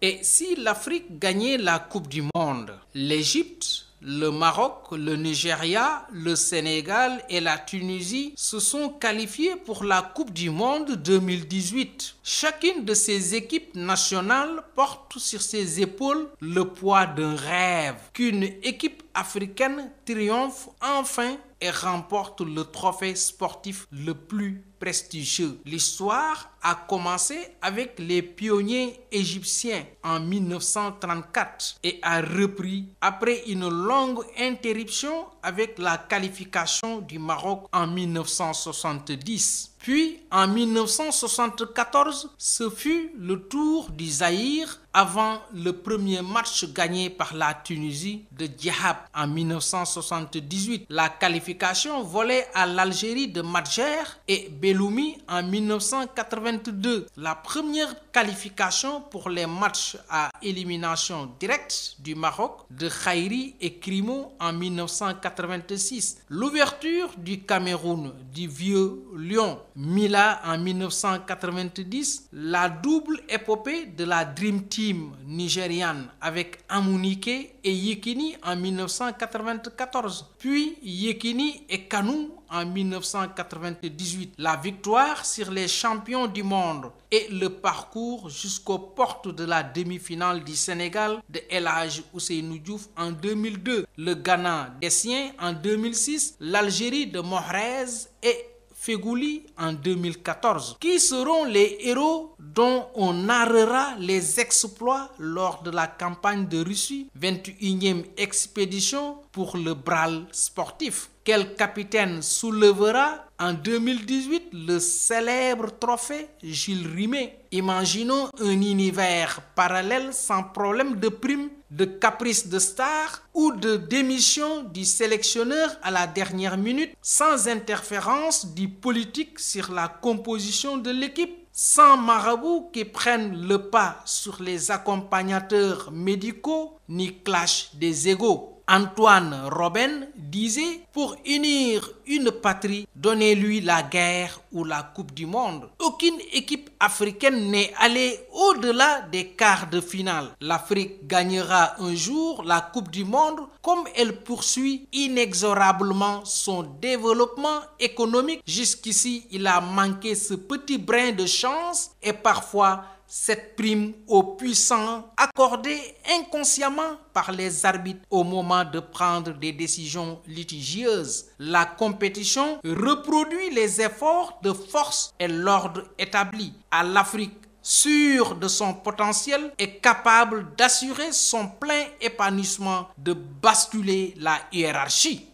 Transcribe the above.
Et si l'Afrique gagnait la Coupe du Monde, l'Égypte, le Maroc, le Nigeria, le Sénégal et la Tunisie se sont qualifiés pour la Coupe du Monde 2018. Chacune de ces équipes nationales porte sur ses épaules le poids d'un rêve, qu'une équipe africaine triomphe enfin et remporte le trophée sportif le plus prestigieux. L'histoire a commencé avec les pionniers égyptiens en 1934 et a repris après une longue interruption avec la qualification du Maroc en 1970. Puis en 1974, ce fut le tour du Zaïre avant le premier match gagné par la Tunisie de Diahab en 1978. La qualification volait à l'Algérie de Madjer et Belloumi en 1982. La première qualification pour les matchs à élimination directe du Maroc de Khairi et Crimo en 1986. L'ouverture du Cameroun du Vieux Lion Mila en 1990, la double épopée de la Dream Team nigériane avec Amunike et Yekini en 1994, puis Yekini et Kanou en 1998, la victoire sur les champions du monde et le parcours jusqu'aux portes de la demi-finale du Sénégal de El Hadji Ousseynou Diouf en 2002, le Ghana des siens en 2006, l'Algérie de Mohrez et Fegouli en 2014. Qui seront les héros dont on narrera les exploits lors de la campagne de Russie, 21e expédition pour le Graal sportif? Quel capitaine soulèvera en 2018 le célèbre trophée Jules Rimet? Imaginons un univers parallèle sans problème de prime, de caprice de star ou de démission du sélectionneur à la dernière minute, sans interférence du politique sur la composition de l'équipe, sans marabouts qui prennent le pas sur les accompagnateurs médicaux ni clash des égos. Antoine Robben disait: pour unir une patrie, donnez-lui la guerre ou la Coupe du Monde. Aucune équipe africaine n'est allée au-delà des quarts de finale. L'Afrique gagnera un jour la Coupe du Monde comme elle poursuit inexorablement son développement économique. Jusqu'ici, il a manqué ce petit brin de chance et parfois cette prime aux puissants accordée inconsciemment par les arbitres au moment de prendre des décisions litigieuses. La compétition reproduit les efforts de force et l'ordre établi. À l'Afrique, sûre de son potentiel, est capable d'assurer son plein épanouissement, de basculer la hiérarchie.